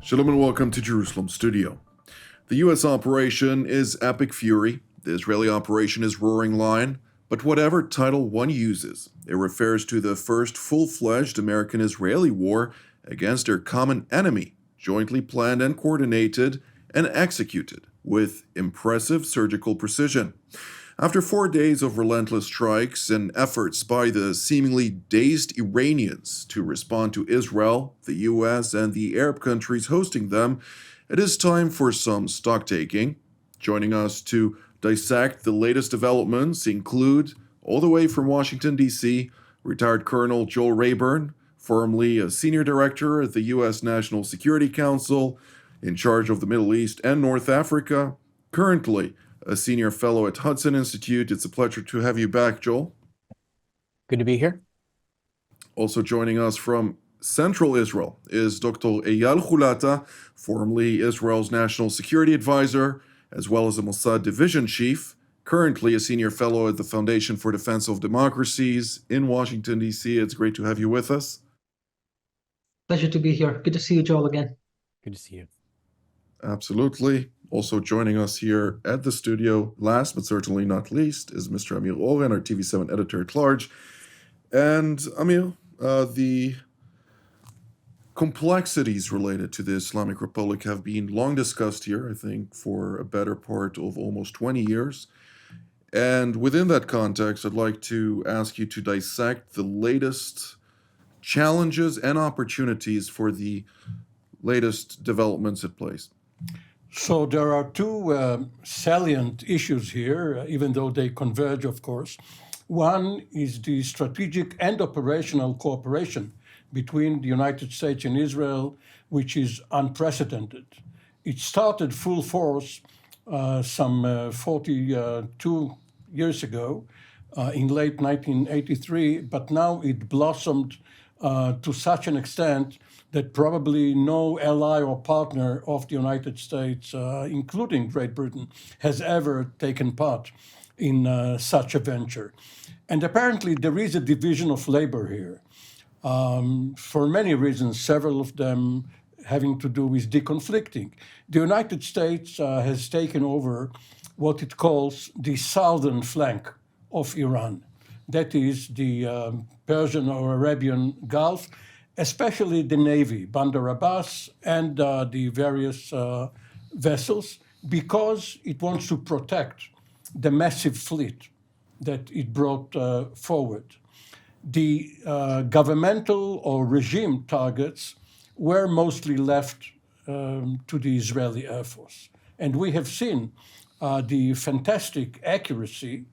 Shalom and welcome to Jerusalem Studio. The U.S. operation is Epic Fury, the Israeli operation is Roaring Lion, but whatever title one uses, it refers to the first full-fledged American-Israeli war against their common enemy, jointly planned and coordinated and executed with impressive surgical precision. After 4 days of relentless strikes and efforts by the seemingly dazed Iranians to respond to Israel, the U.S., and the Arab countries hosting them, it is time for some stock-taking. Joining us to dissect the latest developments include, all the way from Washington, D.C., retired Colonel Joel Rayburn, formerly a senior director at the U.S. National Security Council, in charge of the Middle East and North Africa, currently a senior fellow at Hudson Institute. It's a pleasure to have you back, Joel. Good to be here. Also joining us from Central Israel is Dr. Eyal Hulata, formerly Israel's National Security Advisor, as well as a Mossad Division Chief, currently a senior fellow at the Foundation for Defense of Democracies in Washington, D.C. It's great to have you with us. Pleasure to be here. Good to see you, Joel, again. Good to see you. Absolutely. Also joining us here at the studio, last but certainly not least, is Mr. Amir Oren, our TV7 editor-at-large. And Amir, the complexities related to the Islamic Republic have been long discussed here, I think, for a better part of almost 20 years. And within that context, I'd like to ask you to dissect the latest challenges and opportunities for the latest developments at place. So there are two salient issues here, even though they converge, of course. One is the strategic and operational cooperation between the United States and Israel, which is unprecedented. It started full force some 42 years ago in late 1983, but now it blossomed to such an extent that probably no ally or partner of the United States, including Great Britain, has ever taken part in such a venture. And apparently there is a division of labor here for many reasons, several of them having to do with deconflicting. The United States has taken over what it calls the southern flank of Iran. That is the Persian or Arabian Gulf, especially the Navy, Bandar Abbas, and the various vessels, because it wants to protect the massive fleet that it brought forward. The governmental or regime targets were mostly left to the Israeli Air Force. And we have seen the fantastic accuracy,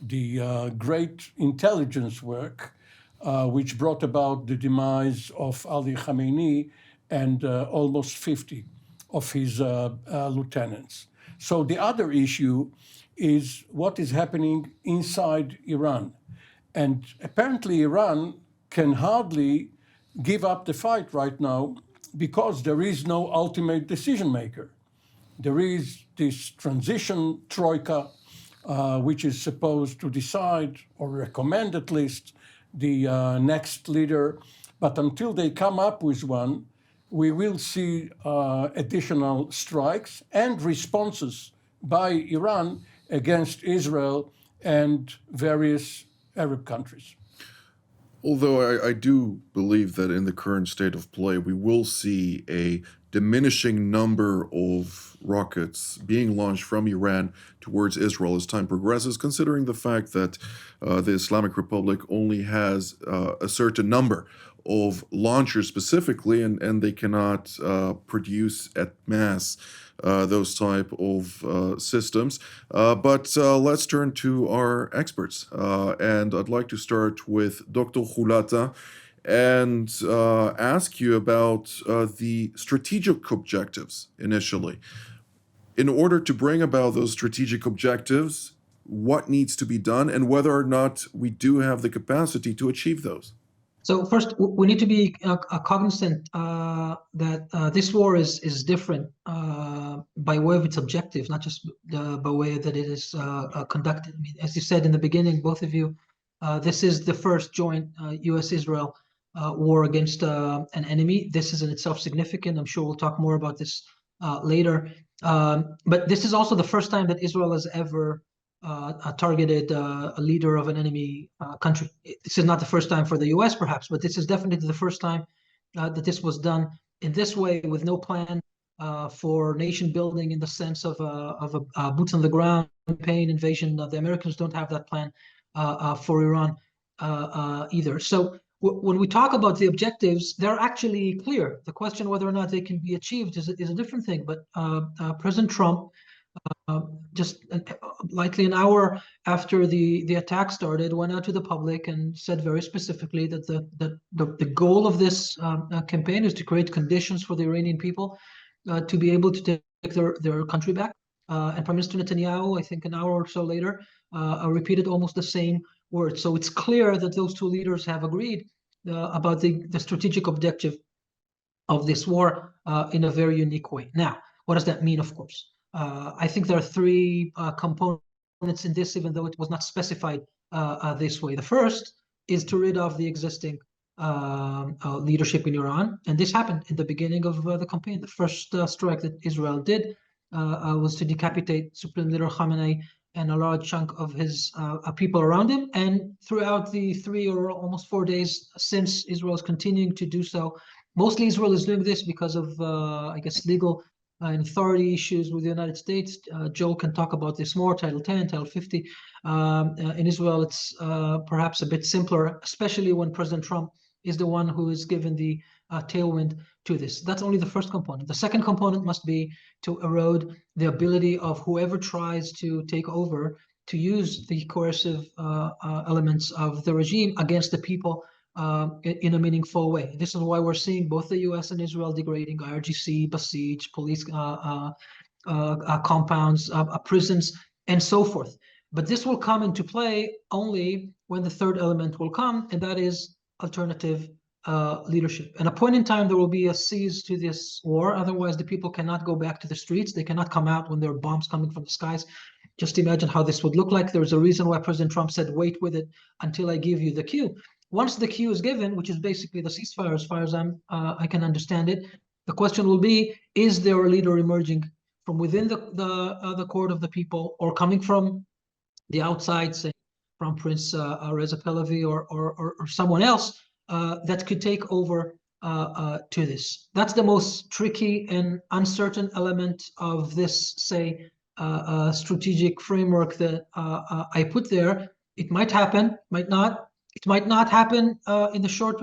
the great intelligence work, which brought about the demise of Ali Khamenei and almost 50 of his lieutenants. So the other issue is what is happening inside Iran. And apparently Iran can hardly give up the fight right now because there is no ultimate decision maker. There is this transition troika, which is supposed to decide or recommend at least the next leader. But until they come up with one, we will see additional strikes and responses by Iran against Israel and various Arab countries. Although I do believe that in the current state of play, we will see a diminishing number of rockets being launched from Iran towards Israel as time progresses, considering the fact that the Islamic Republic only has a certain number of launchers specifically, and they cannot produce at mass those type of systems. But let's turn to our experts. And I'd like to start with Dr. Hulata and ask you about the strategic objectives initially. In order to bring about those strategic objectives, what needs to be done and whether or not we do have the capacity to achieve those? So first, we need to be cognizant that this war is different by way of its objective, not just by way that it is conducted. I mean, as you said in the beginning, both of you, this is the first joint U.S. Israel war against an enemy. This is in itself significant. I'm sure we'll talk more about this later. But this is also the first time that Israel has ever targeted a leader of an enemy country. This is not the first time for the U.S. perhaps, but this is definitely the first time that this was done in this way with no plan for nation building in the sense of a boots on the ground campaign invasion. The Americans don't have that plan for Iran either. So when we talk about the objectives, they're actually clear. The question whether or not they can be achieved is a different thing. But President Trump, just likely an hour after the attack started, went out to the public and said very specifically that the goal of this campaign is to create conditions for the Iranian people to be able to take their country back. And Prime Minister Netanyahu, I think an hour or so later, repeated almost the same words. So it's clear that those two leaders have agreed about the strategic objective of this war in a very unique way. Now, what does that mean, of course? I think there are three components in this, even though it was not specified this way. The first is to rid of the existing leadership in Iran. And this happened in the beginning of the campaign. The first strike that Israel did was to decapitate Supreme Leader Khamenei and a large chunk of his people around him. And throughout the 3 or almost 4 days since, Israel is continuing to do so. Mostly Israel is doing this because of, I guess, legal and authority issues with the United States. Joel can talk about this more, Title 10, Title 50. In Israel, it's perhaps a bit simpler, especially when President Trump is the one who is given the tailwind to this. That's only the first component. The second component must be to erode the ability of whoever tries to take over to use the coercive elements of the regime against the people in a meaningful way. This is why we're seeing both the U.S. and Israel degrading IRGC, Basij, police compounds, prisons, and so forth. But this will come into play only when the third element will come, and that is alternative leadership. At a point in time, there will be a cease to this war. Otherwise, the people cannot go back to the streets. They cannot come out when there are bombs coming from the skies. Just imagine how this would look like. There's a reason why President Trump said, wait with it until I give you the cue. Once the cue is given, which is basically the ceasefire, as far as I can understand it, the question will be: is there a leader emerging from within the court of the people, or coming from the outside, say from Prince Reza Pahlavi or someone else that could take over to this? That's the most tricky and uncertain element of this, say, strategic framework that I put there. It might happen, might not. It might not happen in the short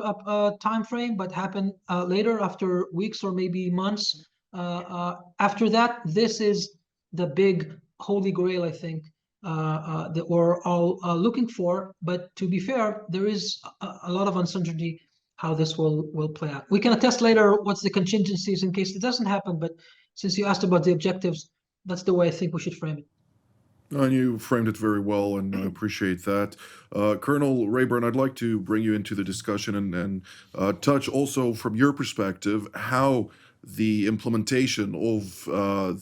time frame, but happen later, after weeks or maybe months. After that, this is the big holy grail, I think, that we're all looking for. But to be fair, there is a lot of uncertainty how this will play out. We can attest later what's the contingencies in case it doesn't happen. But since you asked about the objectives, that's the way I think we should frame it. And you framed it very well, and I appreciate that. Colonel Rayburn, I'd like to bring you into the discussion and touch also from your perspective how the implementation of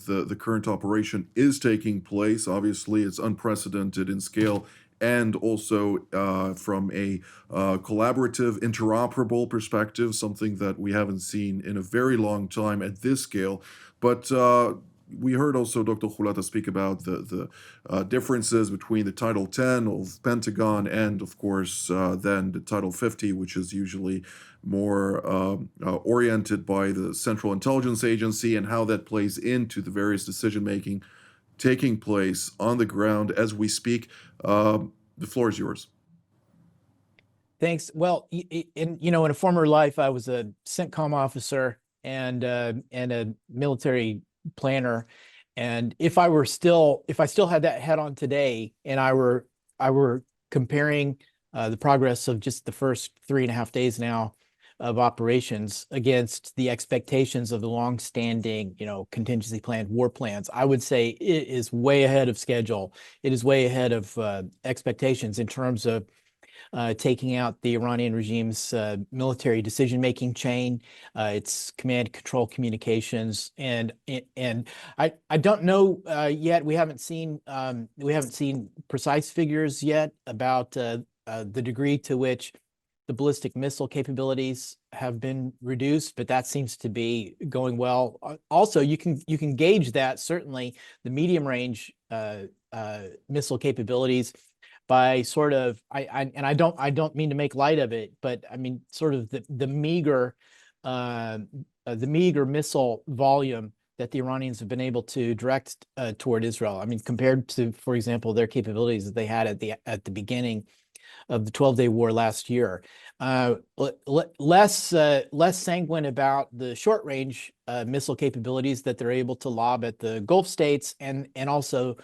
the current operation is taking place. Obviously, it's unprecedented in scale, and also from a collaborative, interoperable perspective, something that we haven't seen in a very long time at this scale. But we heard also Dr. Hulata speak about the differences between the Title 10 of Pentagon and, of course, then the Title 50, which is usually more oriented by the Central Intelligence Agency, and how that plays into the various decision-making taking place on the ground as we speak. The floor is yours. Thanks. Well, in a former life, I was a CENTCOM officer and a military planner, and if I still had that hat on today, and I were comparing the progress of just the first 3.5 days now of operations against the expectations of the long-standing, contingency plan, war plans, I would say it is way ahead of schedule. It is way ahead of expectations in terms of taking out the Iranian regime's military decision-making chain, its command control communications, and I don't know yet. We haven't seen precise figures yet about the degree to which the ballistic missile capabilities have been reduced, but that seems to be going well. Also, you can gauge that, certainly the medium range missile capabilities, by sort of I don't mean to make light of it, but I mean sort of the meager missile volume that the Iranians have been able to direct toward Israel. I mean, compared to, for example, their capabilities that they had at the beginning of the 12-day war last year. Less sanguine about the short-range missile capabilities that they're able to lob at the Gulf states, and also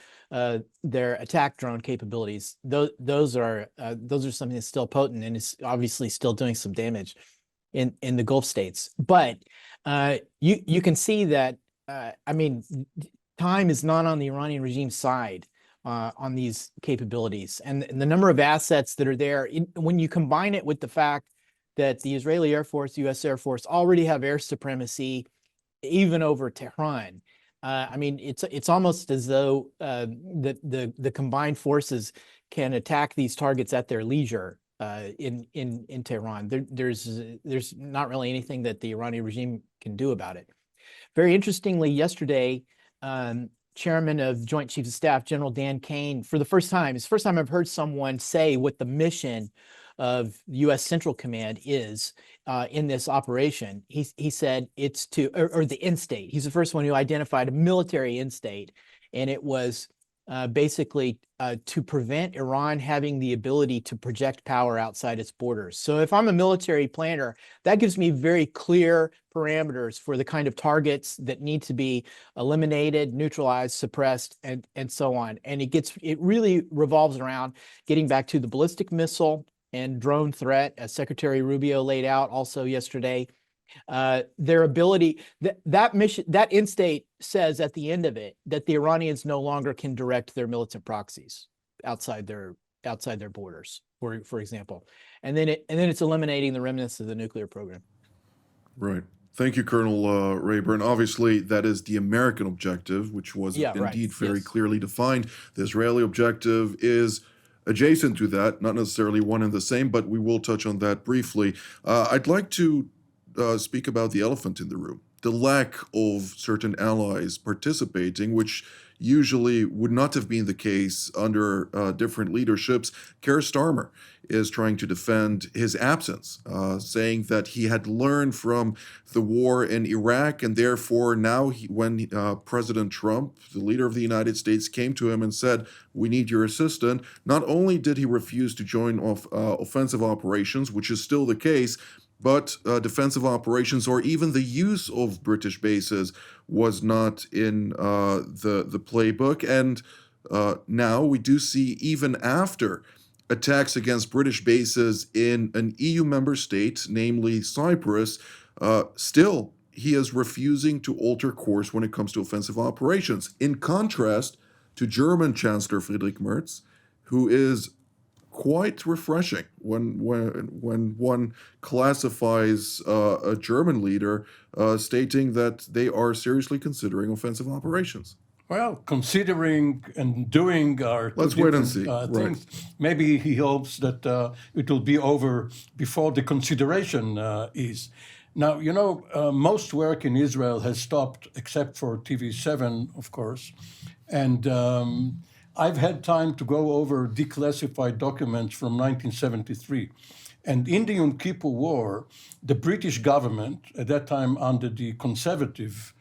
their attack drone capabilities. Those are something that's still potent and is obviously still doing some damage in the Gulf states. But you can see that I mean, time is not on the Iranian regime's side on these capabilities, and the number of assets that are there. When you combine it with the fact that the Israeli Air Force, U.S. Air Force already have air supremacy, even over Tehran. I mean, it's almost as though the combined forces can attack these targets at their leisure in Tehran. There's not really anything that the Iranian regime can do about it. Very interestingly, yesterday, Chairman of Joint Chiefs of Staff, General Dan Kane, for the first time, it's the first time I've heard someone say what the mission of U.S. Central Command is in this operation. He said it's to, or the end state. He's the first one who identified a military end state, and it was basically to prevent Iran having the ability to project power outside its borders. So if I'm a military planner, that gives me very clear parameters for the kind of targets that need to be eliminated, neutralized, suppressed, and so on. And it really revolves around getting back to the ballistic missile and drone threat, as Secretary Rubio laid out also yesterday. Their ability, that mission, that end state says at the end of it that the Iranians no longer can direct their militant proxies outside their borders, for example, and then it's eliminating the remnants of the nuclear program. Right. Thank you, Colonel Rayburn. Obviously, that is the American objective, which was indeed very clearly defined. The Israeli objective is adjacent to that, not necessarily one and the same, but we will touch on that briefly. I'd like to speak about the elephant in the room, the lack of certain allies participating, which usually would not have been the case under different leaderships. Keir Starmer is trying to defend his absence, saying that he had learned from the war in Iraq, and therefore now when President Trump, the leader of the United States, came to him and said, "We need your assistance," not only did he refuse to join offensive operations, which is still the case, but defensive operations or even the use of British bases was not in the playbook. And now we do see, even after attacks against British bases in an EU member state, namely Cyprus, still he is refusing to alter course when it comes to offensive operations. In contrast to German Chancellor Friedrich Merz, who is quite refreshing when one classifies a German leader stating that they are seriously considering offensive operations. Well, considering and doing are Let's wait and see. Things. Right. Maybe he hopes that it will be over before the consideration is. Now, you know, most work in Israel has stopped except for TV7, of course, and I've had time to go over declassified documents from 1973. And in the Yom Kippur War, the British government, at that time under the conservative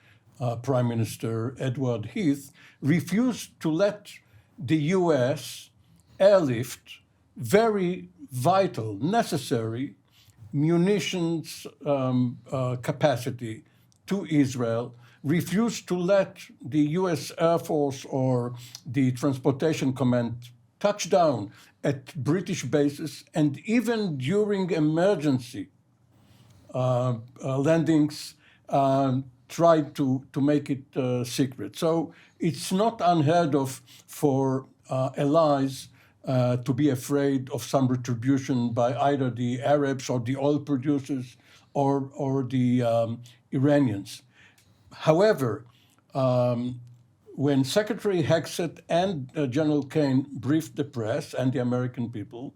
Prime Minister Edward Heath, refused to let the US airlift very vital, necessary munitions capacity to Israel, refused to let the US Air Force or the Transportation Command touch down at British bases, and even during emergency landings, tried to make it secret. So it's not unheard of for allies to be afraid of some retribution by either the Arabs or the oil producers or the Iranians. However, when Secretary Hegseth and General Kane briefed the press and the American people,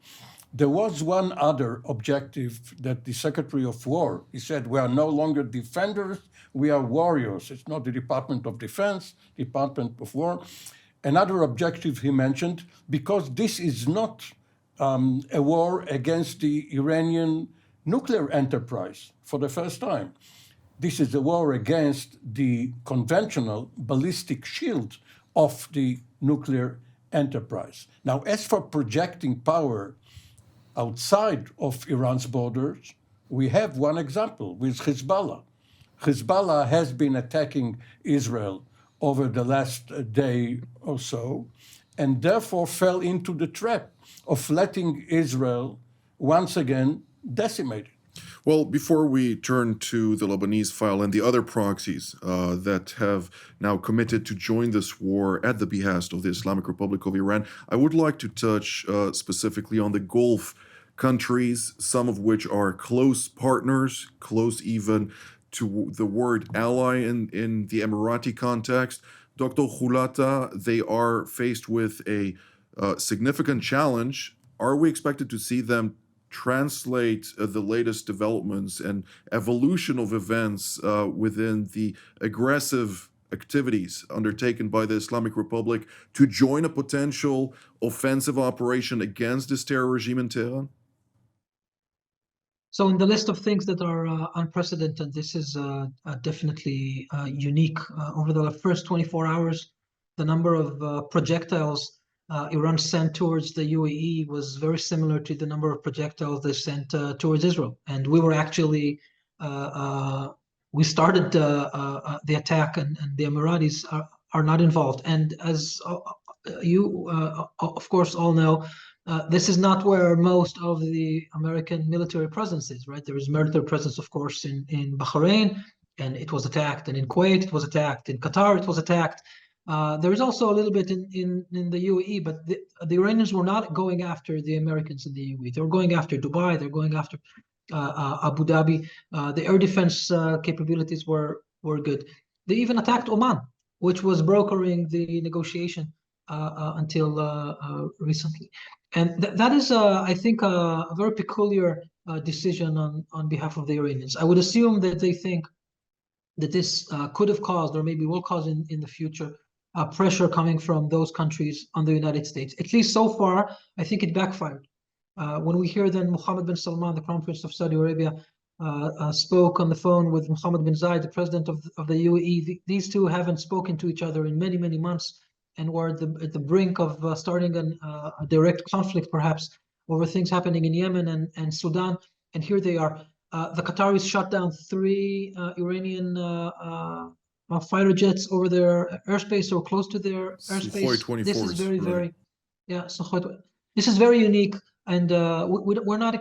There was one other objective that the Secretary of War, he said, we are no longer defenders, we are warriors. It's not the Department of Defense, Department of War. Another objective he mentioned, because this is not a war against the Iranian nuclear enterprise for the first time. This is a war against the conventional ballistic shield of the nuclear enterprise. Now, as for projecting power outside of Iran's borders, we have one example with Hezbollah. Hezbollah has been attacking Israel over the last day or so, and therefore fell into the trap of letting Israel once again decimate it. Well, before we turn to the Lebanese file and the other proxies that have now committed to join this war at the behest of the Islamic Republic of Iran, I would like to touch specifically on the Gulf countries, some of which are close partners, close even to the word ally in the Emirati context. Dr. Hulata, they are faced with a significant challenge. Are we expected to see them translate the latest developments and evolution of events within the aggressive activities undertaken by the Islamic Republic to join a potential offensive operation against this terror regime in Tehran? So in the list of things that are unprecedented, this is definitely unique. Over the first 24 hours, the number of projectiles Iran sent towards the UAE was very similar to the number of projectiles they sent towards Israel. And we were actually, we started the attack, and the Emiratis are not involved. And as you, of course, all know, this is not where most of the American military presence is, right? There is military presence, of course, in Bahrain, and it was attacked, and in Kuwait, it was attacked, in Qatar, it was attacked. There is also a little bit in the UAE, but the Iranians were not going after the Americans in the UAE. They were going after Dubai, they're going after Abu Dhabi. The air defense capabilities were good. They even attacked Oman, which was brokering the negotiation until recently. And that is, I think, a very peculiar decision on behalf of the Iranians. I would assume that they think that this could have caused, or maybe will cause in the future, pressure coming from those countries on the United States. At least so far, I think it backfired. When we hear that Mohammed bin Salman, the Crown Prince of Saudi Arabia, spoke on the phone with Mohammed bin Zayed, the president of the UAE, these two haven't spoken to each other in many, many months, and were at the brink of starting a direct conflict, perhaps, over things happening in Yemen and Sudan. And here they are. The Qataris shot down 3 Iranian fighter jets over their airspace or close to their airspace. This is very, yeah. This is very unique, and we're not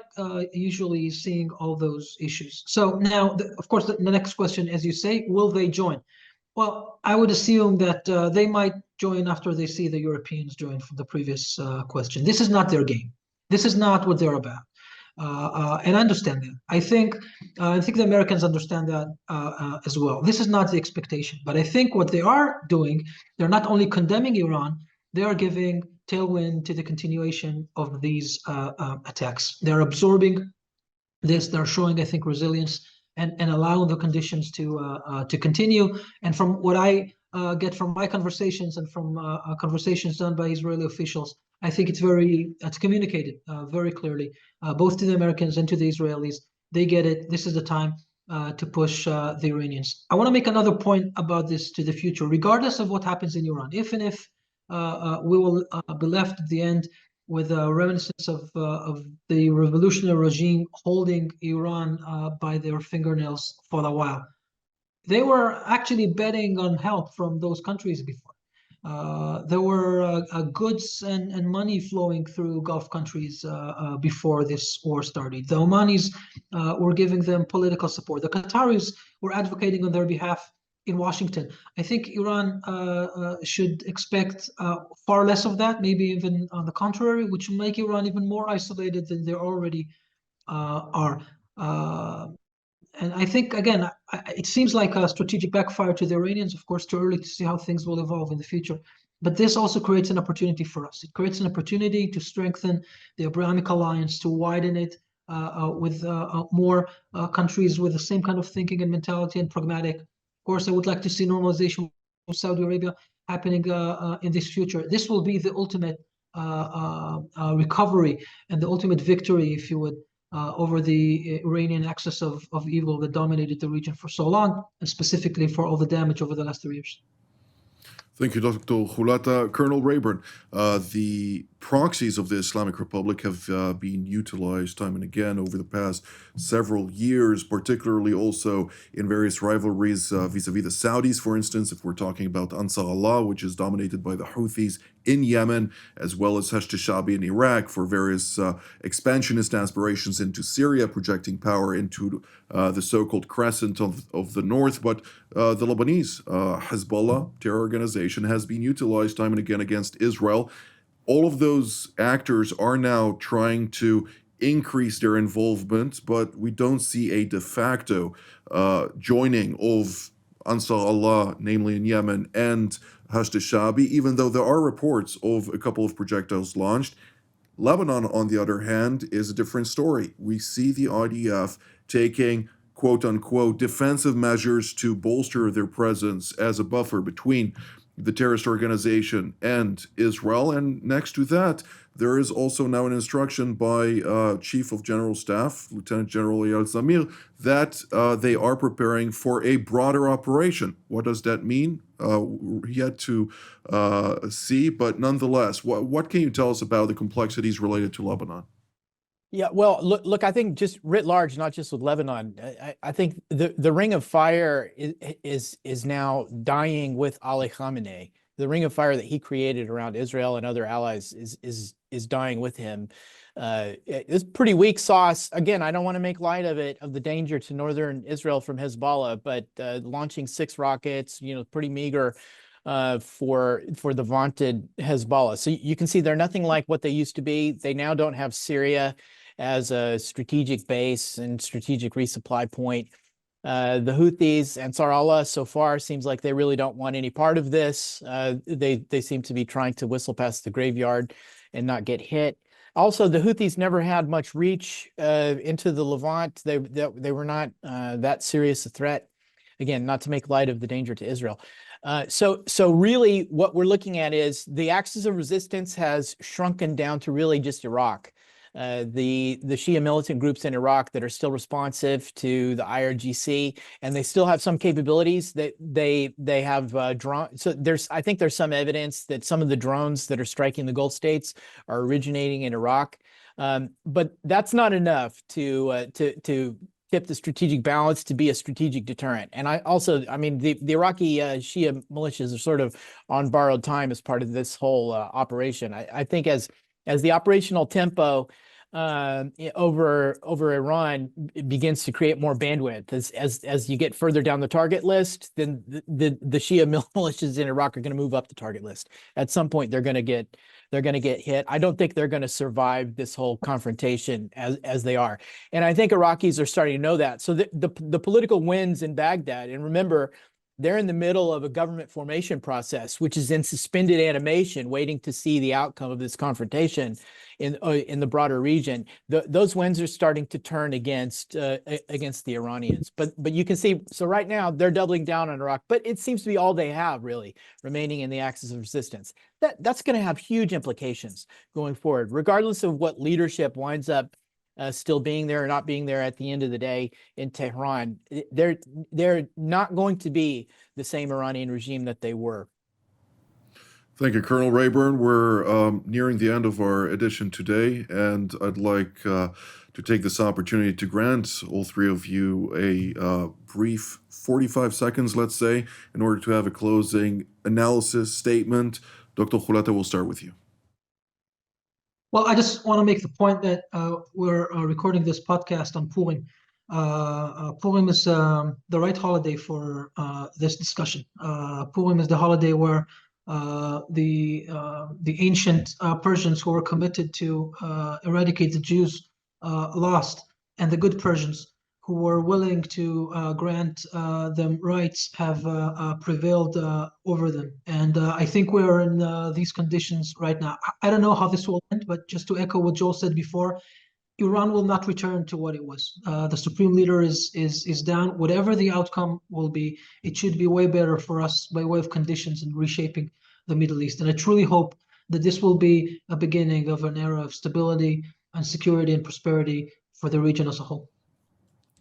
usually seeing all those issues. So now, of course, the next question, as you say, will they join? Well, I would assume that they might join after they see the Europeans join from the previous question. This is not their game. This is not what they're about. And I understand that. I think the Americans understand that as well. This is not the expectation. But I think what they are doing, they're not only condemning Iran, they are giving tailwind to the continuation of these attacks. They're absorbing this. They're showing, I think, resilience and allowing the conditions to continue. And from what I get from my conversations and from conversations done by Israeli officials, I think it's communicated very clearly, both to the Americans and to the Israelis. They get it. This is the time to push the Iranians. I want to make another point about this to the future, regardless of what happens in Iran. If we will be left at the end with a reminiscence of the revolutionary regime holding Iran by their fingernails for a while. They were actually betting on help from those countries before. There were goods and money flowing through Gulf countries before this war started. The Omanis were giving them political support. The Qataris were advocating on their behalf in Washington. I think Iran should expect far less of that, maybe even on the contrary, which will make Iran even more isolated than they already are. And I think, again, it seems like a strategic backfire to the Iranians. Of course, too early to see how things will evolve in the future. But this also creates an opportunity for us. It creates an opportunity to strengthen the Abrahamic alliance, to widen it with more countries with the same kind of thinking and mentality and pragmatic. Of course, I would like to see normalization with Saudi Arabia happening in this future. This will be the ultimate recovery and the ultimate victory, if you would, over the Iranian axis of evil that dominated the region for so long, and specifically for all the damage over the last 3 years. Thank you, Dr. Hulata. Colonel Rayburn, the proxies of the Islamic Republic have been utilized time and again over the past several years, particularly also in various rivalries vis-a-vis the Saudis, for instance, if we're talking about Ansar Allah, which is dominated by the Houthis in Yemen, as well as Hashd-e-Shaabi in Iraq for various expansionist aspirations into Syria, projecting power into the so-called crescent of the north. But the Lebanese Hezbollah terror organization has been utilized time and again against Israel. All of those actors are now trying to increase their involvement, but we don't see a de facto joining of Ansar Allah, namely in Yemen, and Hashd-e-Shaabi, even though there are reports of a couple of projectiles launched. Lebanon, on the other hand, is a different story. We see the IDF taking quote-unquote defensive measures to bolster their presence as a buffer between the terrorist organization and Israel. And next to that, there is also now an instruction by Chief of General Staff, Lieutenant General Eyal, that they are preparing for a broader operation. What does that mean? Yet to see, but nonetheless, what can you tell us about the complexities related to Lebanon? Yeah, well, look, I think just writ large, not just with Lebanon, I think the ring of fire is now dying with Ali Khamenei. The ring of fire that he created around Israel and other allies is dying with him. It's pretty weak sauce. Again, I don't want to make light of it, of the danger to northern Israel from Hezbollah, but launching 6 rockets, pretty meager for the vaunted Hezbollah. So you can see they're nothing like what they used to be. They now don't have Syria as a strategic base and strategic resupply point. The Houthis, Ansar Allah, so far seems like they really don't want any part of this. They seem to be trying to whistle past the graveyard and not get hit. Also, the Houthis never had much reach into the Levant. They were not that serious a threat. Again, not to make light of the danger to Israel. So really what we're looking at is the axis of resistance has shrunken down to really just Iraq. The Shia militant groups in Iraq that are still responsive to the IRGC, and they still have some capabilities that they have drones. So I think there's some evidence that some of the drones that are striking the Gulf states are originating in Iraq. But that's not enough to tip the strategic balance to be a strategic deterrent. And I mean, the Iraqi Shia militias are sort of on borrowed time as part of this whole operation. I think as the operational tempo over Iran begins to create more bandwidth, as you get further down the target list, then the Shia militias in Iraq are going to move up the target list. At some point, they're going to get hit. I don't think they're going to survive this whole confrontation as they are. And I think Iraqis are starting to know that. So the political winds in Baghdad, and remember, they're in the middle of a government formation process, which is in suspended animation, waiting to see the outcome of this confrontation in the broader region. Those winds are starting to turn against the Iranians. But you can see, so right now they're doubling down on Iraq, but it seems to be all they have really remaining in the axis of resistance. That's going to have huge implications going forward, regardless of what leadership winds up still being there or not being there at the end of the day in Tehran. They're not going to be the same Iranian regime that they were. Thank you, Colonel Rayburn. We're nearing the end of our edition today, and I'd like to take this opportunity to grant all three of you a brief 45 seconds, let's say, in order to have a closing analysis statement. Dr. Hulata, we'll start with you. Well, I just want to make the point that we're recording this podcast on Purim. Purim is the right holiday for this discussion. Purim is the holiday where the ancient Persians who were committed to eradicate the Jews lost, and the good Persians who were willing to grant them rights have prevailed over them. And I think we're in these conditions right now. I don't know how this will end, but just to echo what Joel said before, Iran will not return to what it was. The supreme leader is down. Whatever the outcome will be, it should be way better for us by way of conditions and reshaping the Middle East. And I truly hope that this will be a beginning of an era of stability and security and prosperity for the region as a whole.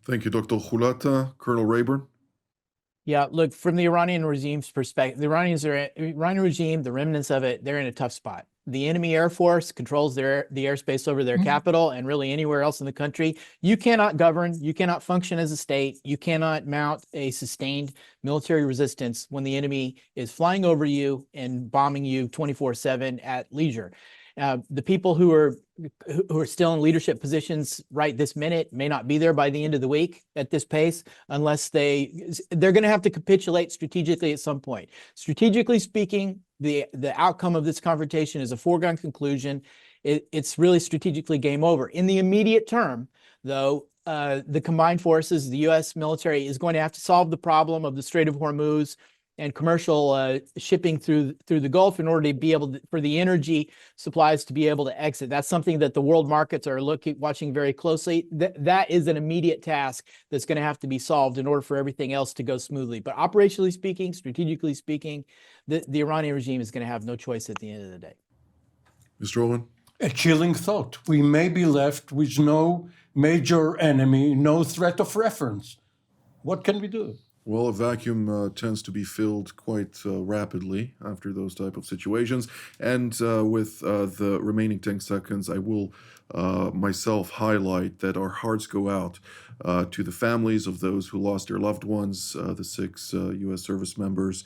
Thank you, Dr. Hulata. Colonel Rayburn? Yeah, look, from the Iranian regime's perspective, the Iranian regime, the remnants of it, they're in a tough spot. The enemy air force controls the airspace over their capital and really anywhere else in the country. You cannot govern, you cannot function as a state, you cannot mount a sustained military resistance when the enemy is flying over you and bombing you 24/7 at leisure. The people who are still in leadership positions right this minute may not be there by the end of the week at this pace, unless they're going to have to capitulate strategically at some point. Strategically speaking, the outcome of this confrontation is a foregone conclusion. It's really strategically game over. In the immediate term, though, the combined forces, the U.S. military is going to have to solve the problem of the Strait of Hormuz and commercial shipping through the Gulf in order to be able to, for the energy supplies to be able to exit. That's something that the world markets are watching very closely. That is an immediate task that's going to have to be solved in order for everything else to go smoothly. But operationally speaking, strategically speaking, the Iranian regime is going to have no choice at the end of the day. Mr. Oren? A chilling thought. We may be left with no major enemy, no threat of reference. What can we do? Well, a vacuum tends to be filled quite rapidly after those type of situations. And with the remaining 10 seconds, I will myself highlight that our hearts go out to the families of those who lost their loved ones, the 6 U.S. service members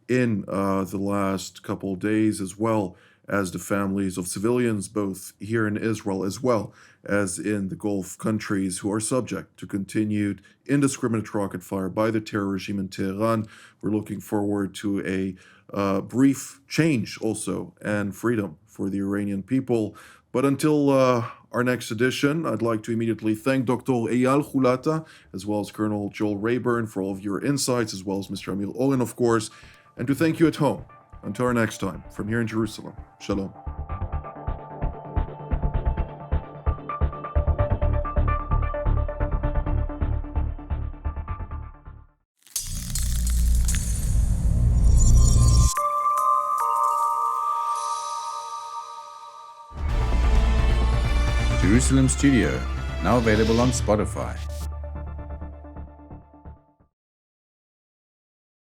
in the last couple of days, as well as the families of civilians, both here in Israel as well as in the Gulf countries, who are subject to continued indiscriminate rocket fire by the terror regime in Tehran. We're looking forward to a brief change also and freedom for the Iranian people. But until our next edition, I'd like to immediately thank Dr. Eyal Hulata, as well as Colonel Joel Rayburn for all of your insights, as well as Mr. Amir Oren, of course, and to thank you at home. Until our next time, from here in Jerusalem, Shalom. Jerusalem Studio, now available on Spotify.